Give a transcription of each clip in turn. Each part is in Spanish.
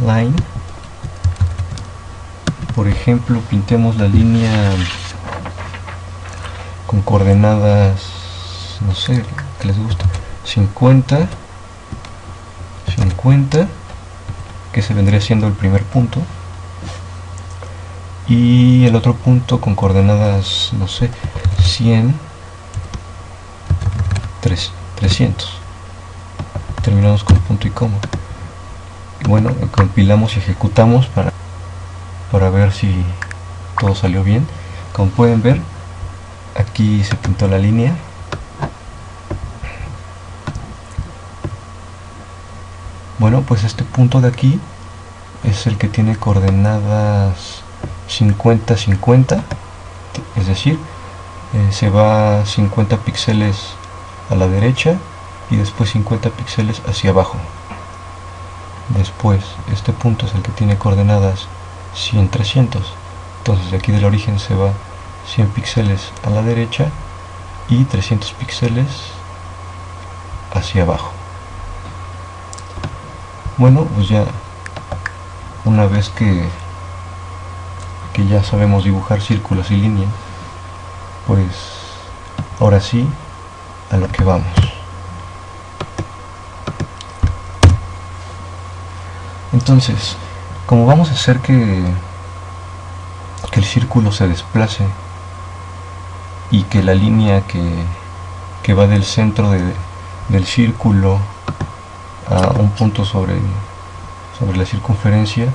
line. Por ejemplo, pintemos la línea con coordenadas, no sé, que les gusta, 50, que se vendría siendo el primer punto, y el otro punto con coordenadas, no sé, 100, 300. Terminamos con punto y coma. Y bueno, compilamos y ejecutamos para ver si todo salió bien. Como pueden ver, aquí se pintó la línea. Bueno, pues este punto de aquí es el que tiene coordenadas 50, 50, es decir, se va 50 píxeles a la derecha y después 50 píxeles hacia abajo. Después, este punto es el que tiene coordenadas 100, 300. Entonces de aquí del origen se va 100 píxeles a la derecha y 300 píxeles hacia abajo. Bueno, pues ya una vez que ya sabemos dibujar círculos y líneas, pues ahora sí, a lo que vamos. Entonces, como vamos a hacer que el círculo se desplace y que la línea que va del centro del círculo a un punto sobre la circunferencia,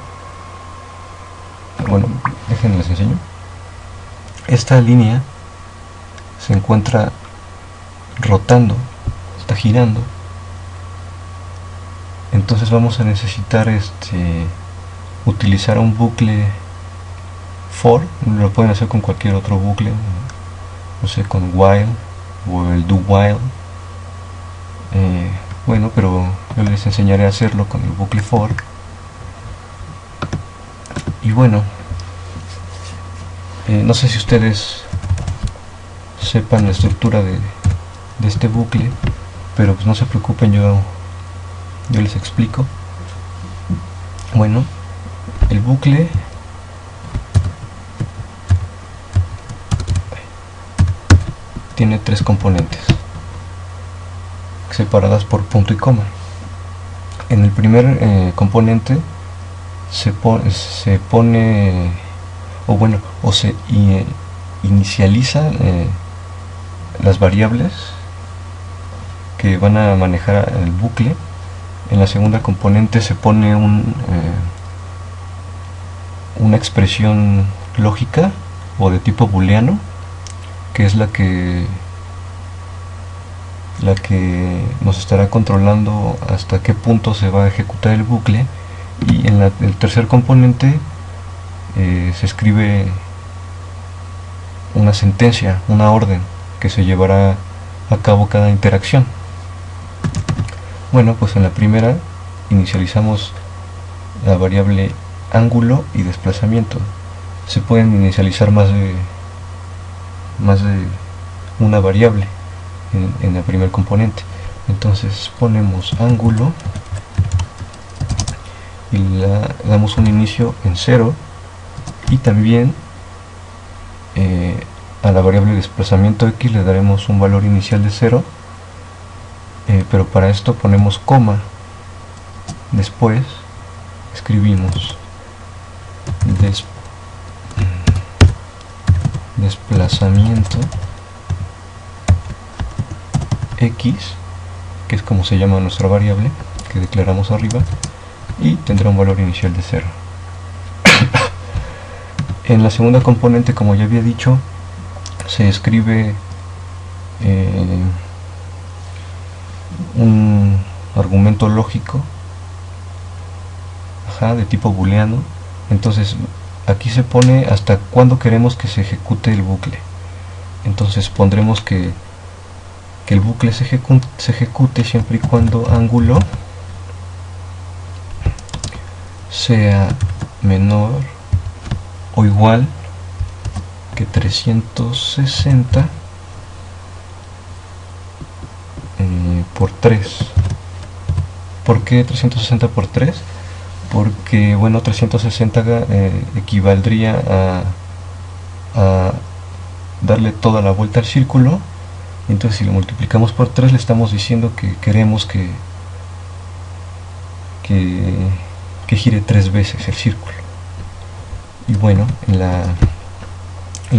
bueno, déjenme les enseño. Esta línea se encuentra rotando, está girando. Entonces vamos a necesitar utilizar un bucle for. Lo pueden hacer con cualquier otro bucle, no sé, con while o el do while. Bueno, pero yo les enseñaré a hacerlo con el bucle for. Y bueno, no sé si ustedes sepan la estructura de este bucle, pero pues no se preocupen, yo les explico. Bueno, el bucle tiene tres componentes separadas por punto y coma. En el primer componente se inicializa las variables que van a manejar el bucle. En la segunda componente se pone una expresión lógica o de tipo booleano, que es la que nos estará controlando hasta qué punto se va a ejecutar el bucle. Y en el tercer componente se escribe una sentencia, una orden que se llevará a cabo cada interacción. Bueno, pues en la primera inicializamos la variable ángulo y desplazamiento. Se pueden inicializar más de una variable en el primer componente. Entonces ponemos ángulo y le damos un inicio en 0, y también a la variable desplazamiento x le daremos un valor inicial de 0, pero para esto ponemos coma. Después escribimos desplazamiento x, que es como se llama nuestra variable que declaramos arriba, y tendrá un valor inicial de 0. En la segunda componente, como ya había dicho, se escribe un argumento lógico de tipo booleano. Entonces aquí se pone hasta cuándo queremos que se ejecute el bucle. Entonces pondremos que el bucle se ejecute siempre y cuando ángulo sea menor o igual que 360 por 3. ¿Por qué 360 por 3? porque bueno, 360 equivaldría a darle toda la vuelta al círculo. Entonces si lo multiplicamos por 3 le estamos diciendo que queremos que gire 3 veces el círculo. Y bueno, en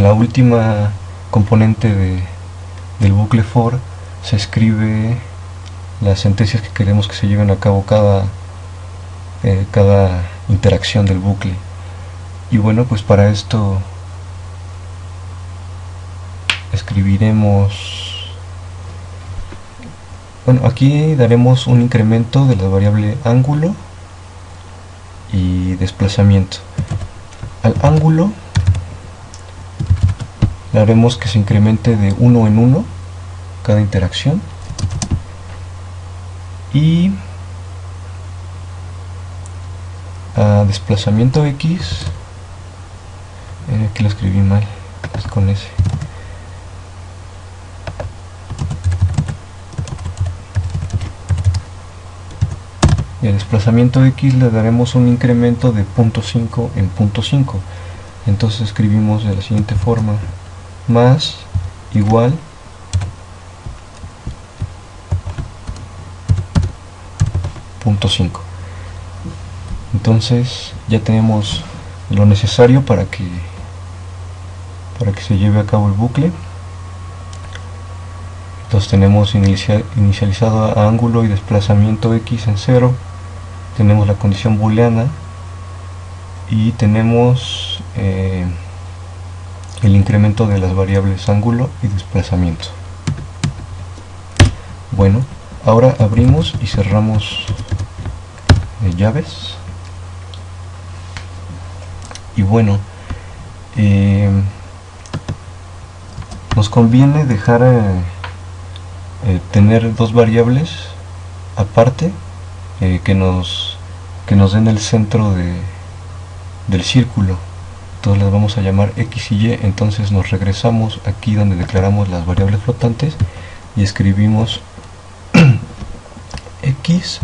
la última componente del bucle for se escribe las sentencias que queremos que se lleven a cabo cada interacción del bucle. Y bueno, pues para esto escribiremos, bueno, aquí daremos un incremento de la variable ángulo y desplazamiento. Al ángulo le haremos que se incremente de 1 en 1 cada interacción, y a desplazamiento X, aquí lo escribí mal, es con S. Y al desplazamiento X le daremos un incremento de 0.5 en 0.5. Entonces escribimos de la siguiente forma: más igual .5. Entonces ya tenemos lo necesario para que se lleve a cabo el bucle. Entonces tenemos inicializado a ángulo y desplazamiento X en 0, tenemos la condición booleana y tenemos el incremento de las variables ángulo y desplazamiento. Bueno, ahora abrimos y cerramos llaves. Y bueno, nos conviene dejar tener dos variables aparte que nos den el centro del círculo. Entonces las vamos a llamar X y Y. Entonces nos regresamos aquí donde declaramos las variables flotantes y escribimos X,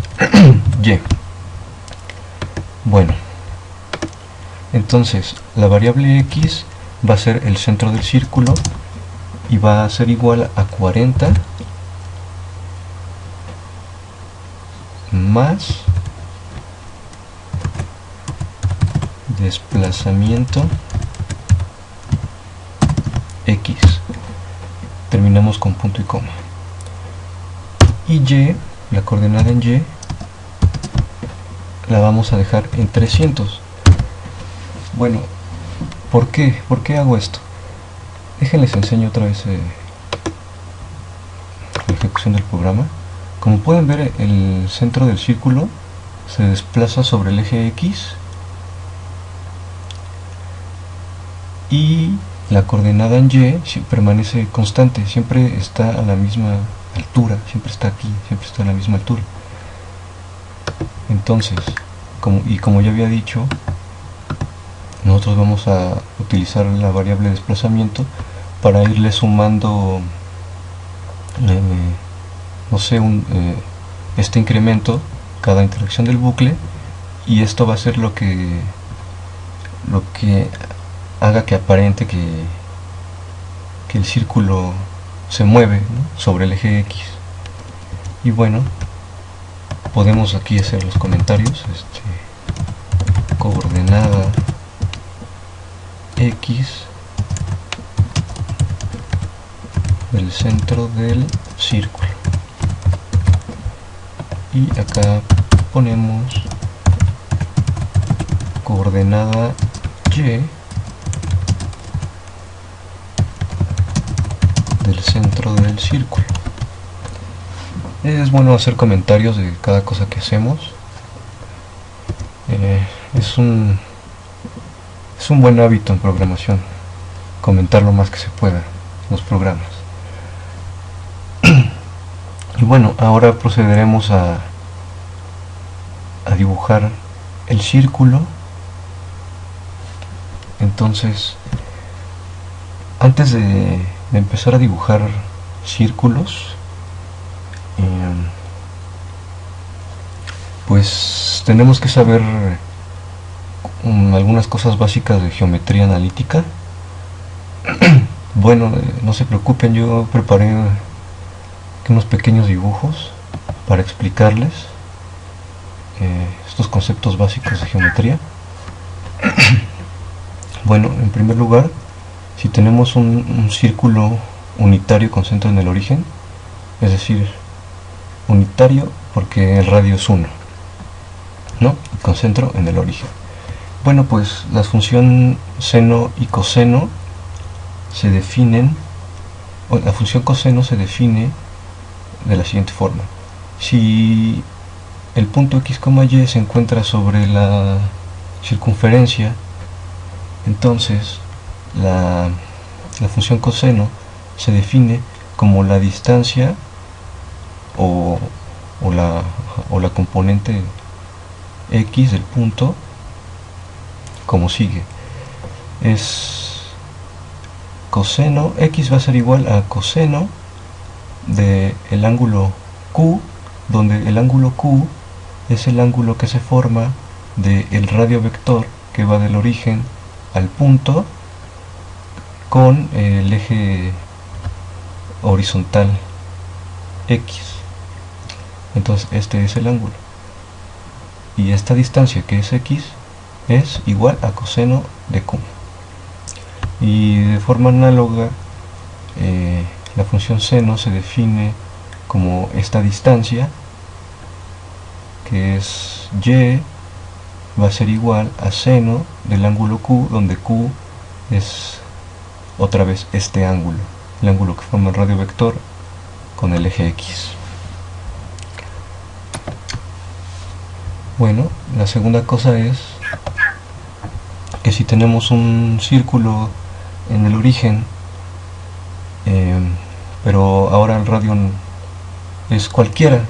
Y. Bueno, entonces la variable X va a ser el centro del círculo y va a ser igual a 40 más desplazamiento X. Terminamos con punto y coma. Y Y, la coordenada en Y, la vamos a dejar en 300. Bueno, ¿por qué hago esto? Déjenles enseño otra vez la ejecución del programa. Como pueden ver, el centro del círculo se desplaza sobre el eje X y la coordenada en Y permanece constante, siempre está a la misma altura, siempre está aquí, siempre está a la misma altura. Entonces, como ya había dicho, nosotros vamos a utilizar la variable desplazamiento para irle sumando no sé, este incremento cada interacción del bucle, y esto va a ser lo que haga que aparente que el círculo se mueve, ¿no?, sobre el eje X. Y bueno, podemos aquí hacer los comentarios. Coordenada X del centro del círculo, y acá ponemos coordenada Y del centro del círculo. Es bueno hacer comentarios de cada cosa que hacemos. Es un buen hábito en programación, comentar lo más que se pueda en los programas. Y bueno, ahora procederemos a dibujar el círculo. Entonces, antes de empezar a dibujar círculos, pues pues tenemos que saber algunas cosas básicas de geometría analítica. Bueno, no se preocupen, yo preparé unos pequeños dibujos para explicarles estos conceptos básicos de geometría. Bueno, en primer lugar, si tenemos un círculo unitario con centro en el origen, es decir, unitario porque el radio es 1, ¿no? Y con centro en el origen. Bueno, pues la función seno y coseno se definen, o la función coseno se define de la siguiente forma. Si el punto x, y se encuentra sobre la circunferencia, entonces la función coseno se define como la distancia o la componente x del punto, como sigue. Es coseno, x va a ser igual a coseno del ángulo q, donde el ángulo q es el ángulo que se forma del radio vector que va del origen al punto con el eje horizontal x. Entonces este es el ángulo, y esta distancia, que es x, es igual a coseno de q. Y de forma análoga, la función seno se define como esta distancia, que es y, va a ser igual a seno del ángulo q, donde q es otra vez este ángulo, el ángulo que forma el radio vector con el eje x. Bueno, la segunda cosa es que si tenemos un círculo en el origen, pero ahora el radio es cualquiera,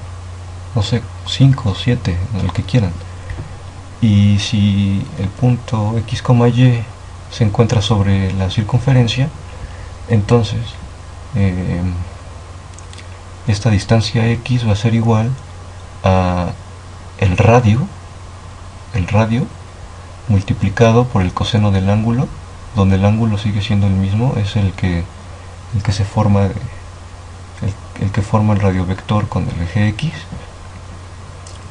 no sé, 5 o 7, el que quieran, y si el punto x, y se encuentra sobre la circunferencia, entonces esta distancia x va a ser igual a el radio multiplicado por el coseno del ángulo, donde el ángulo sigue siendo el mismo, es el que se forma, el que forma el radio vector con el eje x.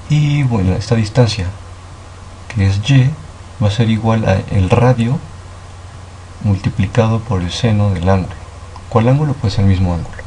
Y bueno, esta distancia, que es y, va a ser igual a el radio multiplicado por el seno del ángulo. ¿Cuál ángulo? Pues el mismo ángulo.